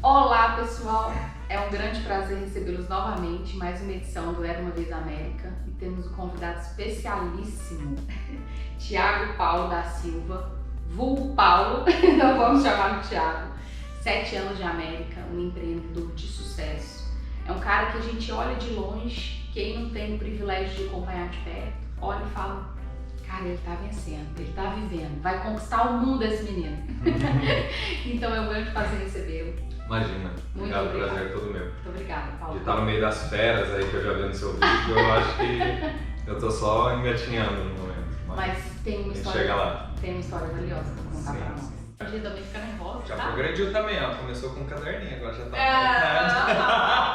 Olá pessoal, é um grande prazer recebê-los novamente, mais uma edição do Era Uma Vez América, e temos um convidado especialíssimo, Thiago Paulo da Silva, vulgo Paulo, então vamos chamar de Thiago, 7 anos de América, um empreendedor de sucesso, é um cara que a gente olha de longe, quem não tem o privilégio de acompanhar de perto, olha e fala, cara, ele tá vencendo, ele tá vivendo, vai conquistar o mundo esse menino. Então é um grande prazer recebê-lo. Imagina, obrigado, o prazer é todo meu. Muito obrigada, Paulo. De estar no meio das feras aí que eu já vi no seu vídeo, eu acho que eu tô só engatinhando no momento. Mas tem uma história, chega lá. Tem uma história valiosa pra contar pra nós. Sim. A gente também fica nervosa, Já tá? progrediu também, ó. Começou com um caderninho, agora já tá.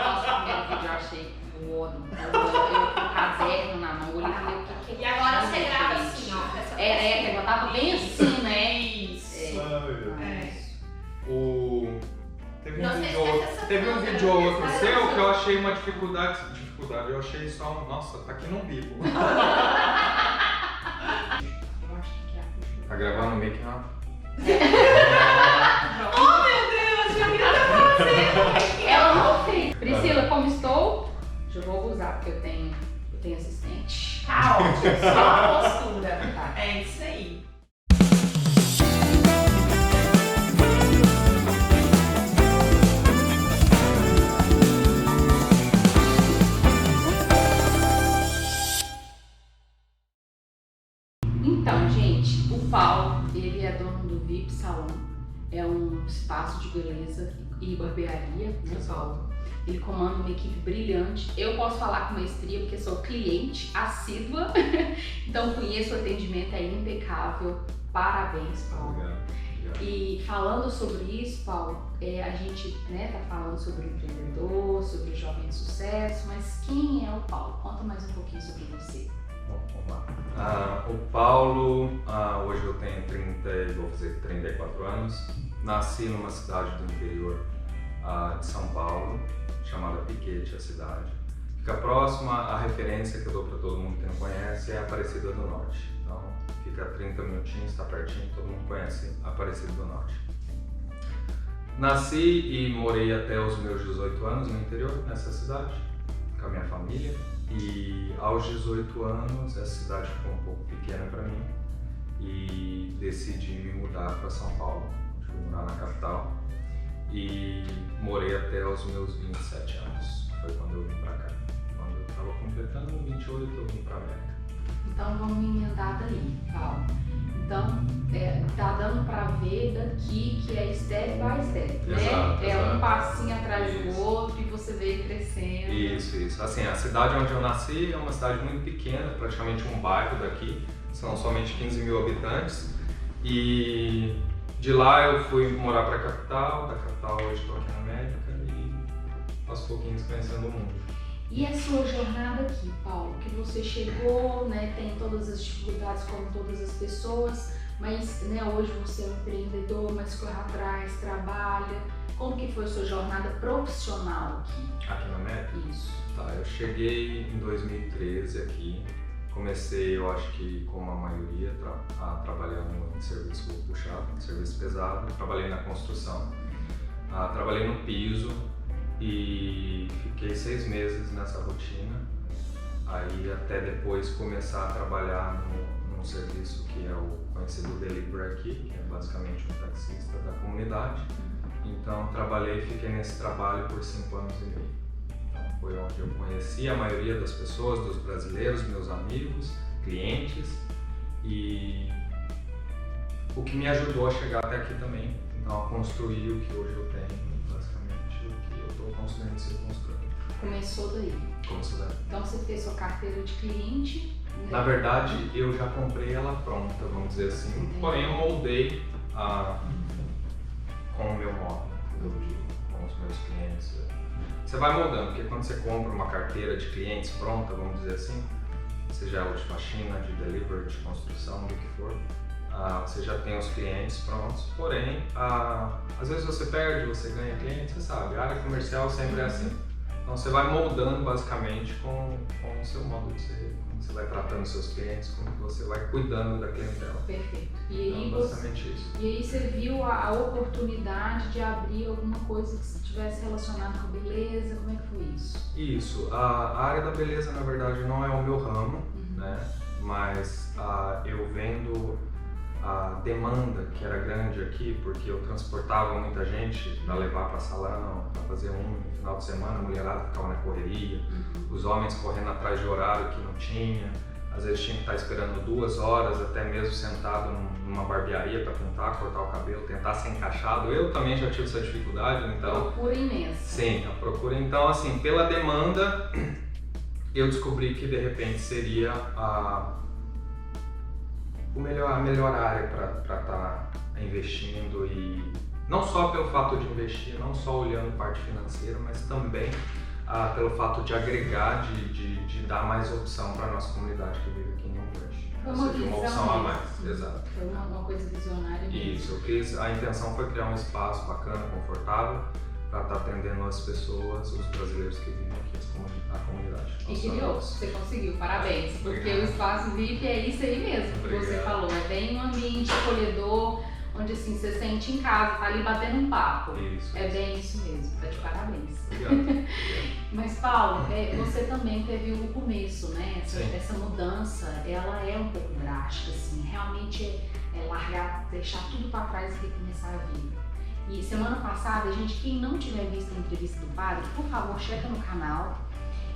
Nossa, o primeiro vídeo eu achei foda. Eu com o caderno na mão, olhando o que E agora você grava assim, ó. que eu tava bem assim, né? Isso. Teve um vídeo ou outro seu que eu achei uma dificuldade, eu achei só, nossa, tá aqui no vivo. Eu acho que é a Tá gravando no make up? Oh meu Deus, já queria fazer. Ela não fez. Priscila, como estou? Já vou usar, porque eu tenho assistente. Tá ótimo, só a postura. Tá. É isso aí. Então, gente, o Paulo, ele é dono do VIP Salão, é um espaço de beleza e barbearia, né, Paulo? Ele comanda uma equipe brilhante. Eu posso falar com maestria porque sou cliente assídua, então conheço o atendimento, é impecável. Parabéns, Paulo. Obrigado. E falando sobre isso, Paulo, a gente tá falando sobre o empreendedor, sobre o jovem de sucesso, mas quem é o Paulo? Conta mais um pouquinho sobre você. Bom, vamos lá. O Paulo, hoje eu tenho vou fazer 34 anos. Nasci numa cidade do interior de São Paulo, chamada Piquete, a cidade. Fica próxima, a referência que eu dou para todo mundo que não conhece é Aparecida do Norte. Então, fica a 30 minutinhos, está pertinho, todo mundo conhece Aparecida do Norte. Nasci e morei até os meus 18 anos no interior, nessa cidade, com a minha família. E aos 18 anos, essa cidade ficou um pouco pequena para mim e decidi me mudar para São Paulo. Fui morar na capital e morei até os meus 27 anos. Foi quando eu vim para cá. Quando eu estava completando 28, eu vim para América. Então vamos emendar daí, Paulo. Então, tá dando para ver daqui que é step by step, né? Exato. Um passinho atrás do outro e você veio crescendo. Isso. Assim, a cidade onde eu nasci é uma cidade muito pequena, praticamente um bairro daqui. São somente 15 mil habitantes. E de lá eu fui morar para a capital. Da capital hoje estou aqui na América e aos pouquinhos conhecendo o mundo. E a sua jornada aqui, Paulo? Que você chegou, né, tem todas as dificuldades como todas as pessoas, mas hoje você é um empreendedor, mas corre atrás, trabalha. Como que foi a sua jornada profissional aqui? Aqui na América? Isso. Tá, eu cheguei em 2013 aqui. Comecei, eu acho que como a maioria, trabalhando em serviço puxado, serviço pesado. Trabalhei na construção, trabalhei no piso. E fiquei 6 meses nessa rotina, aí até depois começar a trabalhar num serviço que é o conhecido Delivery aqui, que é basicamente um taxista da comunidade. Então fiquei nesse trabalho por 5 anos e meio. Então foi onde eu conheci a maioria das pessoas, dos brasileiros, meus amigos, clientes, e o que me ajudou a chegar até aqui também, então a construir o que hoje eu tenho. Construindo, se construindo. Começou daí. Começou daí. Então você fez sua carteira de cliente. Né? Na verdade, eu já comprei ela pronta, vamos dizer assim. Entendi. Porém, eu moldei com o meu modo, com os meus clientes. Você vai moldando, porque quando você compra uma carteira de clientes pronta, vamos dizer assim, seja ela de faxina, de delivery, de construção, do que for, você já tem os clientes prontos, porém, às vezes você perde, você ganha cliente, você sabe, a área comercial sempre é assim. Então você vai moldando basicamente com o seu modo de ser, como você vai tratando os seus clientes, como você vai cuidando da clientela. Perfeito. E aí, então, basicamente isso. E aí você viu a oportunidade de abrir alguma coisa que estivesse relacionada com beleza, como é que foi isso? Isso, a área da beleza na verdade não é o meu ramo, né? Mas eu vendo a demanda que era grande aqui, porque eu transportava muita gente para levar para salão, para fazer no final de semana, a mulherada ficava na correria, os homens correndo atrás de horário que não tinha, às vezes tinha que estar esperando 2 horas, até mesmo sentado numa barbearia para tentar cortar o cabelo, tentar ser encaixado. Eu também já tive essa dificuldade, então... Procura imensa. Sim, a procura. Então, assim, pela demanda, eu descobri que de repente seria a melhor área para estar investindo, e não só pelo fato de investir, não só olhando parte financeira, mas também pelo fato de agregar, de dar mais opção para a nossa comunidade que vive aqui em Rio Grande. Uma visão opção a mais, mesmo. exato. Foi uma coisa visionária mesmo. Isso, a intenção foi criar um espaço bacana, confortável, para estar atendendo as pessoas, os brasileiros que vivem aqui, a comunidade. E criou, você conseguiu, parabéns, porque Obrigado. O espaço VIP é isso aí mesmo que você falou, é bem um ambiente acolhedor, onde assim, você sente em casa, tá ali batendo um papo. Isso. É bem isso mesmo, tá de parabéns. Obrigado. Mas Paulo, você também teve o começo, né? Essa mudança, ela é um pouco drástica, assim, realmente é largar, deixar tudo para trás e recomeçar a vida. E semana passada, gente, quem não tiver visto a entrevista do padre, por favor, checa no canal.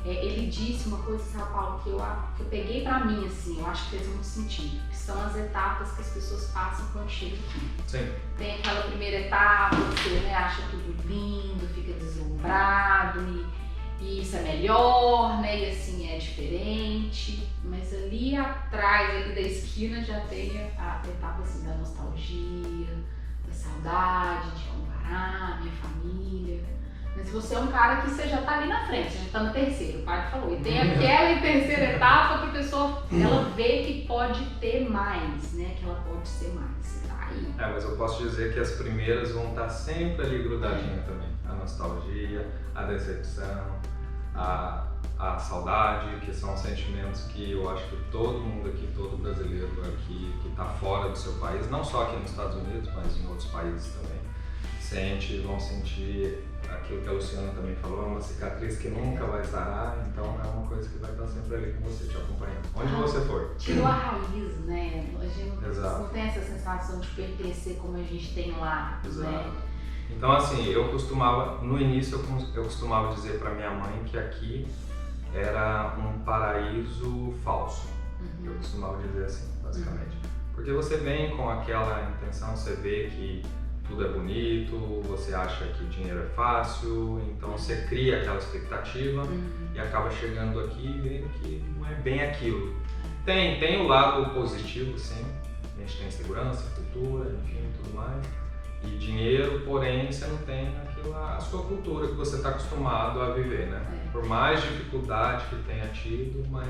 Ele disse uma coisa, sabe, Paulo, que eu peguei pra mim, assim, eu acho que fez muito sentido, que são as etapas que as pessoas passam quando chegam aqui. Sim. Tem aquela primeira etapa, você acha tudo lindo, fica deslumbrado e isso é melhor, né, e assim é diferente, mas ali atrás, ali da esquina, já tem a etapa assim da nostalgia, da saudade, de como parar, minha família. Mas você é um cara que você já tá ali na frente, você já tá no terceiro, o pai falou. E tem aquela terceira etapa que a pessoa, ela vê que pode ter mais, né? Que ela pode ser mais. Você tá aí. Mas eu posso dizer que as primeiras vão estar sempre ali grudadinhas também. A nostalgia, a decepção, a saudade, que são sentimentos que eu acho que todo mundo aqui, todo brasileiro aqui que tá fora do seu país, não só aqui nos Estados Unidos, mas em outros países também, vão sentir aquilo que a Luciana também falou, é uma cicatriz que nunca vai sarar, então é uma coisa que vai estar sempre ali com você, te acompanhando, onde você for. Tirou a raiz, né? A gente Exato. não tem essa sensação de pertencer como a gente tem lá, Exato. né? Então assim, no início eu costumava dizer para minha mãe que aqui era um paraíso falso. Eu costumava dizer assim, basicamente. Porque você vem com aquela intenção, você vê que tudo é bonito, você acha que dinheiro é fácil, então você cria aquela expectativa e acaba chegando aqui e vendo que não é bem aquilo. Tem o lado positivo, sim, a gente tem segurança, cultura, enfim, tudo mais, e dinheiro, porém você não tem a sua cultura que você está acostumado a viver, né? Por mais dificuldade que tenha tido, mas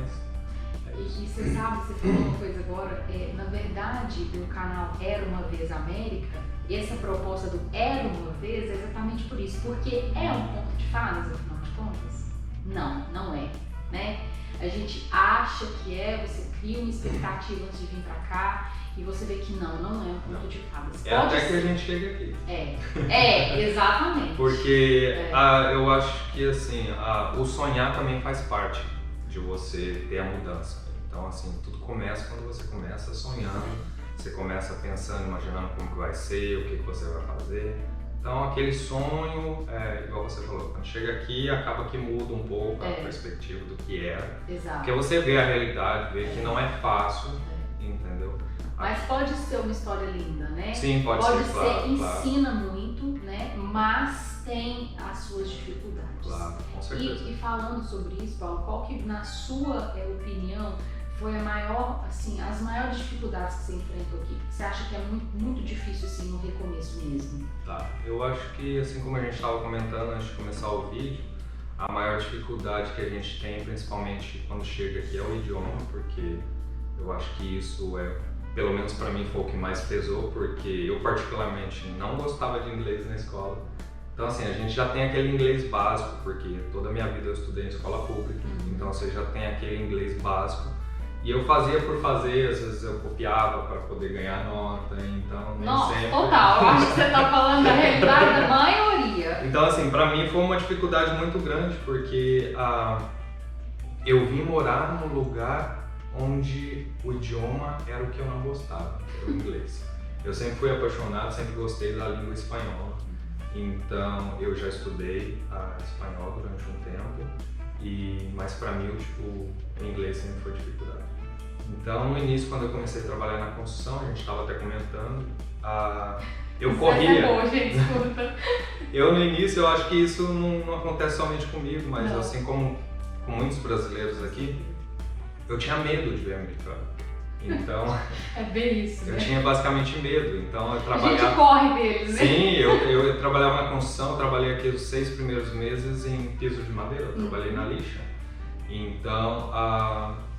é isso. E você sabe, você falou uma coisa agora, na verdade o canal Era Uma Vez América, essa proposta do Era Uma Vez é exatamente por isso, porque é um conto de fadas, afinal de contas? Não é, né? A gente acha que você cria uma expectativa antes de vir pra cá e você vê que não é um conto de fadas. É até que a gente chega aqui. Exatamente. Porque eu acho que assim, o sonhar também faz parte de você ter a mudança. Então assim, tudo começa quando você começa sonhando. Você começa pensando, imaginando como que vai ser, o que você vai fazer. Então aquele sonho, igual você falou, quando chega aqui acaba que muda um pouco a perspectiva do que era. Exato. Porque você vê a realidade, vê que não é fácil, entendeu? Mas pode ser uma história linda, né? Sim, pode ser, claro. Ensina muito, né? Mas tem as suas dificuldades. Claro, com certeza. E falando sobre isso, Paulo, qual que na sua opinião foi as maiores dificuldades que você enfrentou aqui? Você acha que é muito, muito difícil assim no recomeço mesmo? Tá, eu acho que assim como a gente estava comentando antes de começar o vídeo, a maior dificuldade que a gente tem, principalmente quando chega aqui, é o idioma, porque eu acho que isso pelo menos para mim foi o que mais pesou, porque eu particularmente não gostava de inglês na escola, Então assim, a gente já tem aquele inglês básico, porque toda a minha vida eu estudei em escola pública, então você já tem aquele inglês básico. E eu fazia por fazer, às vezes eu copiava para poder ganhar nota, então nem Nossa, sempre... total, eu acho que você tá falando da realidade da maioria. Então assim, para mim foi uma dificuldade muito grande, porque eu vim morar num lugar onde o idioma era o que eu não gostava, era o inglês. Eu sempre fui apaixonado, sempre gostei da língua espanhola, então eu já estudei espanhol durante um tempo, mas para mim o inglês sempre foi dificuldade. Então no início, quando eu comecei a trabalhar na construção, a gente estava até comentando, eu corria. É boa, gente, escuta. Eu no início, eu acho que isso não acontece somente comigo, mas Não. assim como com muitos brasileiros aqui, eu tinha medo de ver americano. Então, É bem isso, né? eu tinha basicamente medo, então eu A trabalhava... gente corre deles, né? Sim, eu trabalhava na construção, trabalhei aqui os 6 primeiros meses em piso de madeira, eu trabalhei na lixa. Então,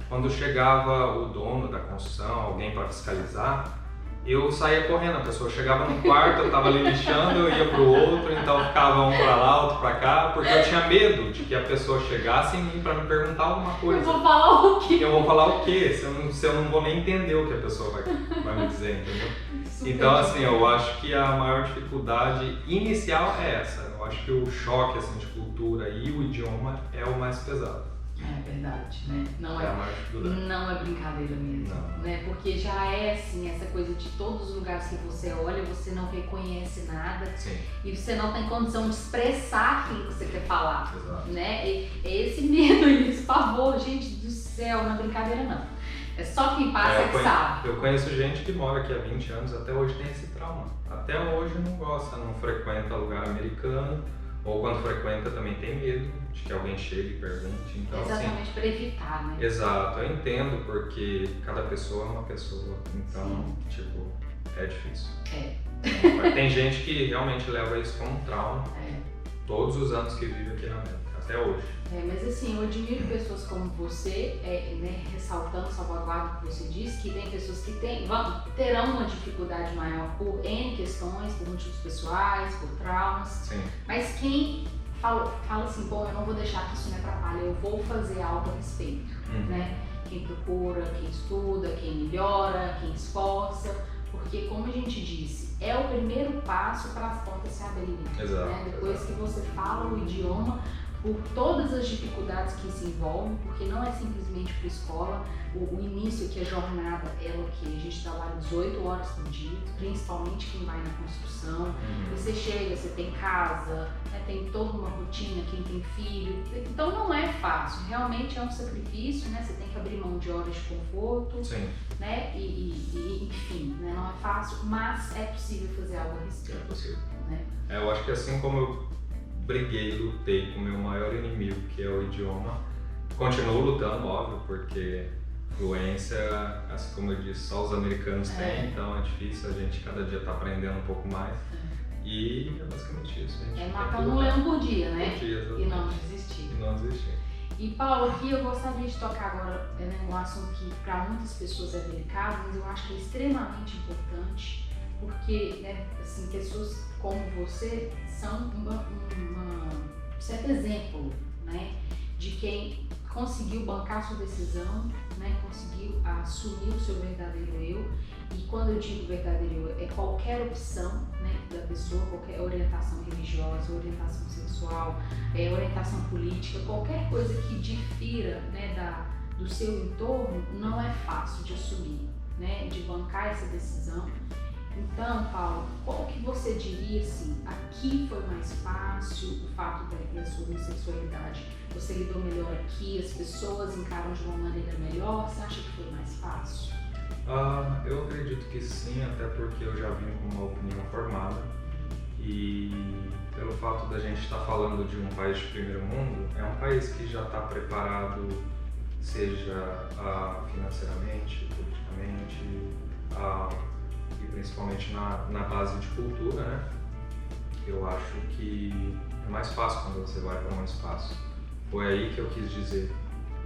quando chegava o dono da construção, alguém para fiscalizar, eu saía correndo, a pessoa chegava no quarto, eu estava ali lixando, eu ia pro outro, então ficava um para lá, outro para cá, porque eu tinha medo de que a pessoa chegasse em mim para me perguntar alguma coisa. Eu vou falar o quê? Eu vou falar o quê? Se eu não vou nem entender o que a pessoa vai me dizer, entendeu? Super Então, assim, difícil. eu acho que a maior dificuldade inicial é essa. Eu acho que o choque assim, de cultura e o idioma é o mais pesado. É verdade, né? Não É a maior dificuldade. Não é brincadeira mesmo, Não. né? Porque já é assim, essa coisa de todos os lugares que você olha, você não reconhece nada Sim, e você não tem condição de expressar aquilo que você quer falar, exato. né? É esse medo e esse pavor, gente do céu, não é brincadeira não. É só quem passa que sabe. Eu conheço gente que mora aqui há 20 anos, até hoje tem esse trauma. Até hoje não gosta, não frequenta lugar americano, ou quando frequenta também tem medo de que alguém chegue e pergunte. Então, Exatamente, para evitar, né? exato, eu entendo porque cada pessoa é uma pessoa, então, tipo, é difícil. É. Tem gente que realmente leva isso como um trauma É. todos os anos que vive aqui na América, até hoje. Mas assim, eu admiro pessoas como você, né, ressaltando, salvaguarda o que você disse, que tem pessoas que terão uma dificuldade maior por N questões, por motivos pessoais, por traumas, Sim, mas quem fala assim, bom, eu não vou deixar que isso me atrapalhe, eu vou fazer algo a respeito, né? Quem procura, quem estuda, quem melhora, quem esforça, porque como a gente disse, é o primeiro passo para as portas se abrirem, exato. né? Depois que você fala o idioma, por todas as dificuldades que se envolvem, porque não é simplesmente para a escola, o início que a jornada é o que a gente trabalha 18 horas por dia, principalmente quem vai na construção, você chega, você tem casa, né, tem toda uma rotina, quem tem filho, então não é fácil, realmente é um sacrifício, né? Você tem que abrir mão de horas de conforto, Sim, né? E enfim, né? Não é fácil, mas é possível fazer algo a é respeito, possível. né? Eu acho que assim como eu briguei, lutei com o meu maior inimigo, que é o idioma, continuo lutando, óbvio, porque fluência, assim como eu disse, só os americanos têm, então é difícil, a gente cada dia tá aprendendo um pouco mais. E é basicamente isso, a gente É tem matar que um lutar leão por dia, né? por dia, E exatamente. não desistir. E não desistir. E Paulo, aqui eu gostaria de tocar agora um assunto que para muitas pessoas é delicado, mas eu acho que é extremamente importante, porque, né, assim, pessoas como você são um certo exemplo, né, de quem conseguiu bancar sua decisão, né, conseguiu assumir o seu verdadeiro eu. E quando eu digo verdadeiro eu, é qualquer opção, né, da pessoa, qualquer orientação religiosa, orientação sexual, orientação política, qualquer coisa que difira, né, do seu entorno, não é fácil de assumir, né, de bancar essa decisão. Então, Paulo, qual que você diria assim, aqui foi mais fácil o fato da sua homossexualidade? Você lidou melhor aqui, as pessoas encaram de uma maneira melhor? Você acha que foi mais fácil? Eu acredito que sim, até porque eu já vim com uma opinião formada e pelo fato da gente estar falando de um país de primeiro mundo, é um país que já está preparado, seja financeiramente, politicamente e principalmente na base de cultura, né? Eu acho que é mais fácil quando você vai para um espaço. Foi aí que eu quis dizer,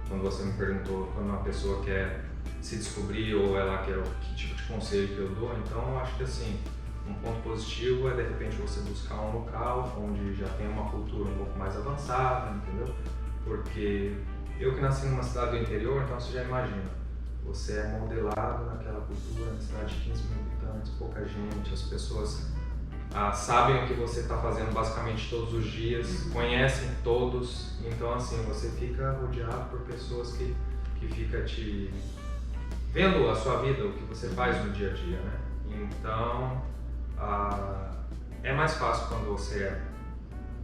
quando você me perguntou quando uma pessoa quer se descobrir ou ela quer que tipo de conselho que eu dou, então eu acho que assim, Um ponto positivo é de repente você buscar um local onde já tem uma cultura um pouco mais avançada, entendeu? Porque eu que nasci numa cidade do interior, então você já imagina, você é modelado naquela cultura, na cidade de 15 mil habitantes, pouca gente, as pessoas sabem o que você está fazendo basicamente todos os dias, conhecem todos, então assim, você fica rodeado por pessoas que ficam te vendo a sua vida, o que você faz no dia a dia, né? Então, é mais fácil quando você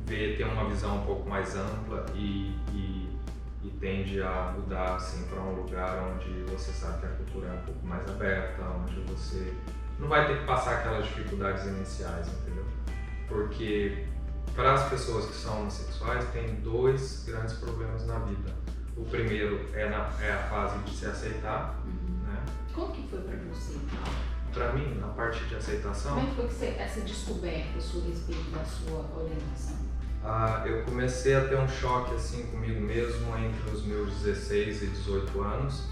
tem uma visão um pouco mais ampla e tende a mudar assim, para um lugar onde você sabe que a cultura é um pouco mais aberta, onde você não vai ter que passar aquelas dificuldades iniciais, entendeu? Porque para as pessoas que são homossexuais tem 2 grandes problemas na vida. O primeiro é a fase de se aceitar, né? Como que foi para você? Para mim, na parte de aceitação... Como é que foi essa descoberta a seu respeito da sua orientação? Eu comecei a ter um choque assim comigo mesmo entre os meus 16 e 18 anos,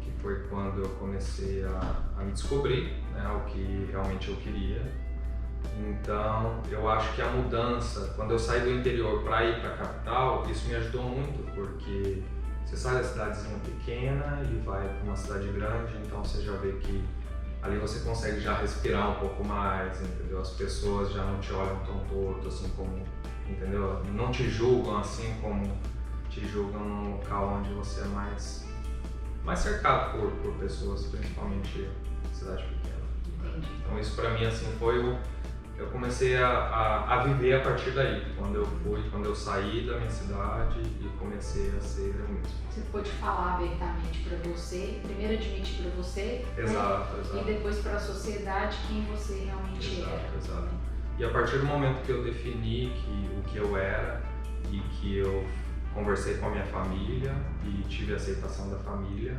que foi quando eu comecei a me descobrir, né, o que realmente eu queria. Então, eu acho que a mudança, quando eu saí do interior para ir para a capital, isso me ajudou muito, porque você sai da cidadezinha pequena e vai para uma cidade grande, então você já vê que ali você consegue já respirar um pouco mais, entendeu? As pessoas já não te olham tão torto assim como, entendeu? Não te julgam assim como te julgam num local onde você é mais cercado por pessoas, principalmente cidade pequena. Entendi. Então isso pra mim assim foi eu comecei a viver a partir daí, quando eu saí da minha cidade e comecei a ser eu mesmo. Você pôde falar abertamente para você, primeiro admitir para você, exato, né? Exato. E depois para a sociedade quem você realmente era. Exato. E a partir do momento que eu defini o que eu era e que eu conversei com a minha família e tive a aceitação da família,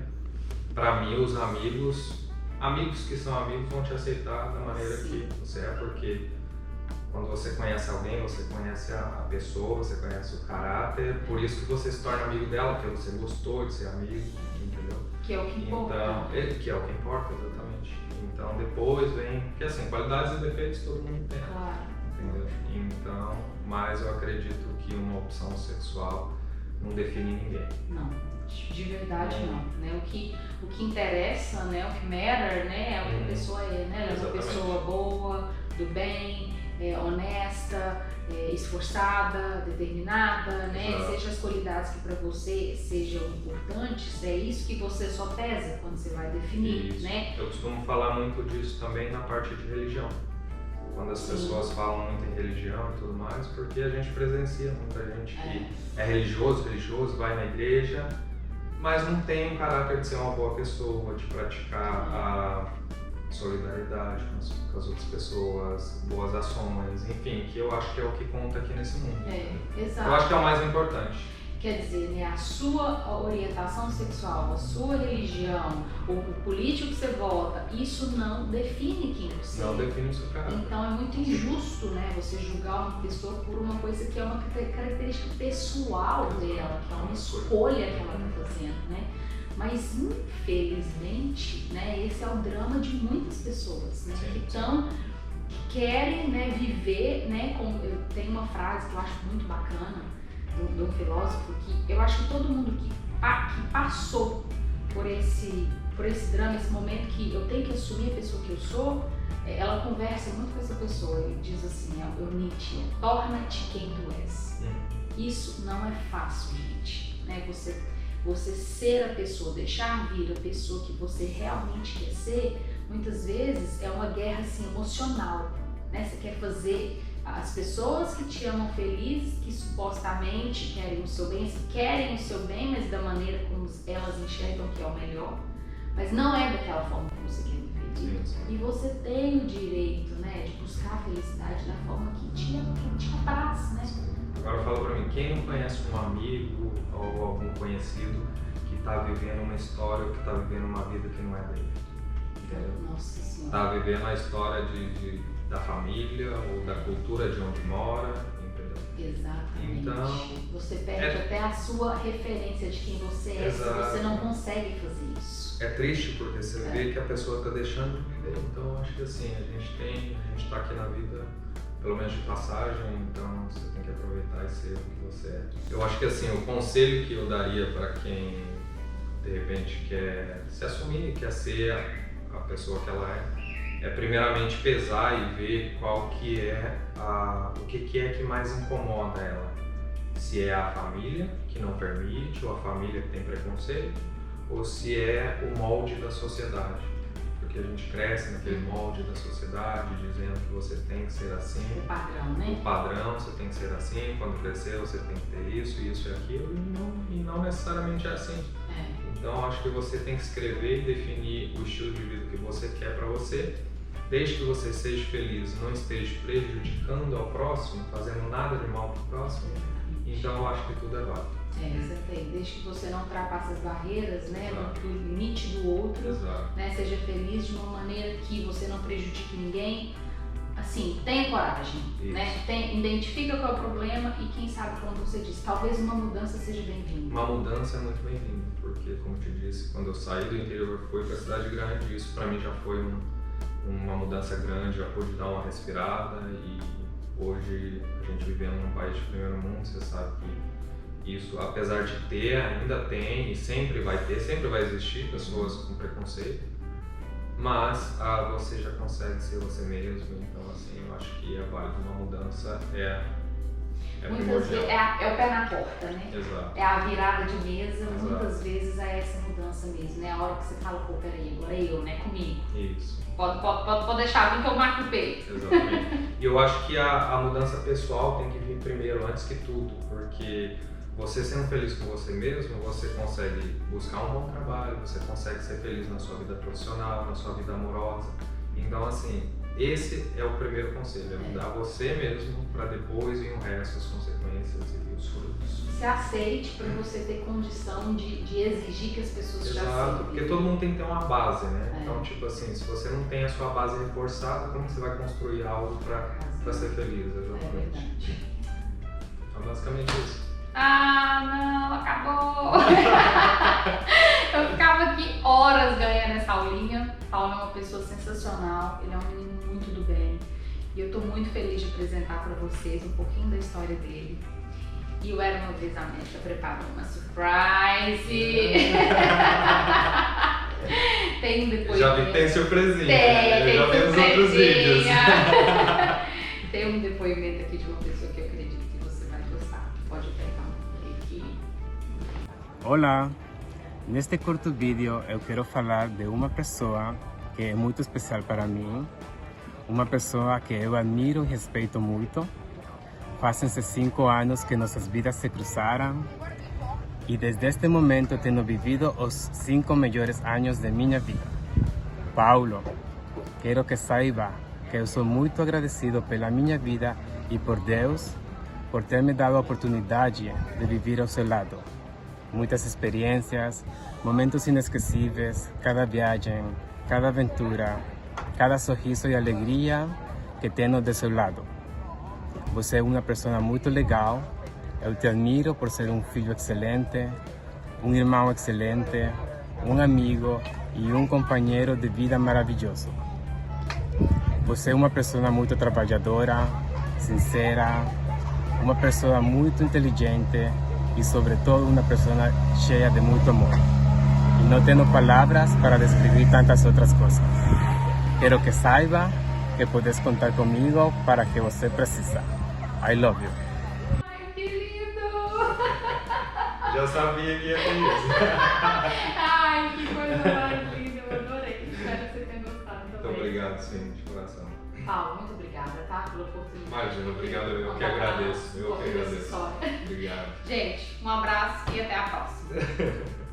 para mim os amigos que são amigos vão te aceitar da maneira que você é, porque quando você conhece alguém, você conhece a pessoa, você conhece o caráter, por isso que você se torna amigo dela, porque você gostou de ser amigo, entendeu? Que é o que importa. Então, que é o que importa, exatamente. Então depois vem, porque assim, qualidades e defeitos todo mundo tem. Claro. Entendeu? Então, mas eu acredito que uma opção sexual não define ninguém. Não, de verdade não, né? O que interessa, né? O que matter, né? É o que a pessoa é, né? Ela é uma pessoa boa, do bem, honesta, esforçada, determinada, né? Exato. Seja as qualidades que para você sejam importantes, é isso que você só pesa quando você vai definir, Isso. né? Eu costumo falar muito disso também na parte de religião. Quando as pessoas falam muito em religião e tudo mais, porque a gente presencia muita gente que é religioso, vai na igreja, mas não tem um caráter de ser uma boa pessoa, de praticar a solidariedade com as outras pessoas, boas ações, enfim, que eu acho que é o que conta aqui nesse mundo. Exato. Eu acho que é o mais importante. Quer dizer, né, a sua orientação sexual, a sua religião, o político que você vota, isso não define quem você é. Não define o seu caráter. Então é muito injusto, né, você julgar uma pessoa por uma coisa que é uma característica pessoal dela, que é uma escolha que ela está fazendo, né? Mas infelizmente, né, esse é o drama de muitas pessoas, né, que querem, né, viver, né, eu tenho uma frase que eu acho muito bacana de um filósofo que eu acho que todo mundo que passou por esse drama, esse momento que eu tenho que assumir a pessoa que eu sou, ela conversa muito com essa pessoa e diz assim, Nietzsche, torna-te quem tu és. Isso não é fácil, gente, né? Você ser a pessoa, deixar vir a pessoa que você realmente quer ser, muitas vezes é uma guerra assim, emocional, né? Você quer fazer as pessoas que te amam felizes, que supostamente querem o seu bem, mas da maneira como elas enxergam que é o melhor, mas não é daquela forma que você quer viver. E você tem o direito, né, de buscar a felicidade da forma que te apraz, né? Agora fala pra mim, quem não conhece um amigo ou algum conhecido que tá vivendo uma história ou que tá vivendo uma vida que não é dele? Entendeu? Nossa Senhora. Tá vivendo a história da família ou da cultura de onde mora, entendeu? Exatamente. Então, você perde até a sua referência de quem você é, se você não consegue fazer isso. É triste porque você vê que a pessoa está deixando de viver. Então, eu acho que assim, a gente está aqui na vida, pelo menos de passagem, então você tem que aproveitar e ser o que você é. Eu acho que assim, o conselho que eu daria para quem de repente quer se assumir, quer ser a pessoa que ela é primeiramente pesar e ver qual que é o que é que mais incomoda ela. Se é a família que não permite, ou a família que tem preconceito, ou se é o molde da sociedade. Porque a gente cresce naquele molde da sociedade, dizendo que você tem que ser assim. O padrão, né? O padrão, você tem que ser assim, quando crescer você tem que ter isso e aquilo, e não necessariamente é assim. Então acho que você tem que escrever e definir o estilo de vida que você quer para você, desde que você seja feliz e não esteja prejudicando ao próximo, fazendo nada de mal para o próximo, então eu acho que tudo é válido. Desde que você não ultrapasse as barreiras, né, do limite do outro, né, seja feliz de uma maneira que você não prejudique ninguém. Assim, tenha coragem, né? Identifica qual é o problema e quem sabe, como você disse, talvez uma mudança seja bem-vinda. Uma mudança é muito bem-vinda, porque como eu te disse, quando eu saí do interior fui para a cidade grande, isso para mim já foi uma mudança grande, já pude dar uma respirada e hoje a gente vivendo num país de primeiro mundo, você sabe que isso, apesar de ter, ainda tem e sempre vai ter, sempre vai existir pessoas com preconceito, mas você já consegue ser você mesmo, então assim, eu acho que é válido, uma mudança muitas vezes é o pé na porta, né? Exato. É a virada de mesa, muitas vezes é essa mudança mesmo, né? A hora que você fala, pô, peraí, agora é eu, né? Comigo. Isso. Pode deixar vir que eu marco o peito. Exatamente. E eu acho que a mudança pessoal tem que vir primeiro, antes que tudo, porque você sendo feliz com você mesmo, você consegue buscar um bom trabalho, você consegue ser feliz na sua vida profissional, na sua vida amorosa. Então, assim, esse é o primeiro conselho, é mudar você mesmo para depois vir o resto, as consequências e os frutos. Se aceite para você ter condição de exigir que as pessoas te aceitem. Porque todo mundo tem que ter uma base, né? Então, tipo assim, se você não tem a sua base reforçada, como você vai construir algo para ser feliz? Exatamente. Então, basicamente isso. Ah, não, acabou! Eu ficava aqui horas ganhando essa aulinha. Paulo é uma pessoa sensacional, ele é um menino muito do bem. E eu tô muito feliz de apresentar para vocês um pouquinho da história dele. E o Era Uma Vez América preparou uma surprise! Tem um depoimento. Já vi que tem surpresinha. Tem já vi os outros vídeos. Tem um depoimento aqui de uma pessoa que eu acredito que você vai gostar. Pode pegar aqui. Olá! Neste curto vídeo eu quero falar de uma pessoa que é muito especial para mim, uma pessoa que eu admiro e respeito muito. Fazem 5 anos que nossas vidas se cruzaram e desde este momento tenho vivido os 5 melhores anos de minha vida. Paulo, quero que saiba que eu sou muito agradecido pela minha vida e por Deus por ter me dado a oportunidade de viver ao seu lado. Muitas experiências, momentos inesquecíveis, cada viagem, cada aventura, cada sorriso e alegria que tenho do seu lado. Você é uma pessoa muito legal, eu te admiro por ser um filho excelente, um irmão excelente, um amigo e um companheiro de vida maravilhoso. Você é uma pessoa muito trabalhadora, sincera, uma pessoa muito inteligente e, sobretudo, uma pessoa cheia de muito amor. E não tenho palavras para descrever tantas outras coisas. Quero que saiba que podes contar comigo para que você precisa. I love you. Ai, que lindo! Já sabia que ia ter isso. Ai, que coisa mais linda, eu adorei. Espero que você tenha gostado também. Muito obrigado, sim, de coração. Paulo, muito obrigada, tá? Pela oportunidade. Imagina, obrigado, eu que agradeço. Eu que agradeço. Obrigado. Gente, um abraço e até a próxima.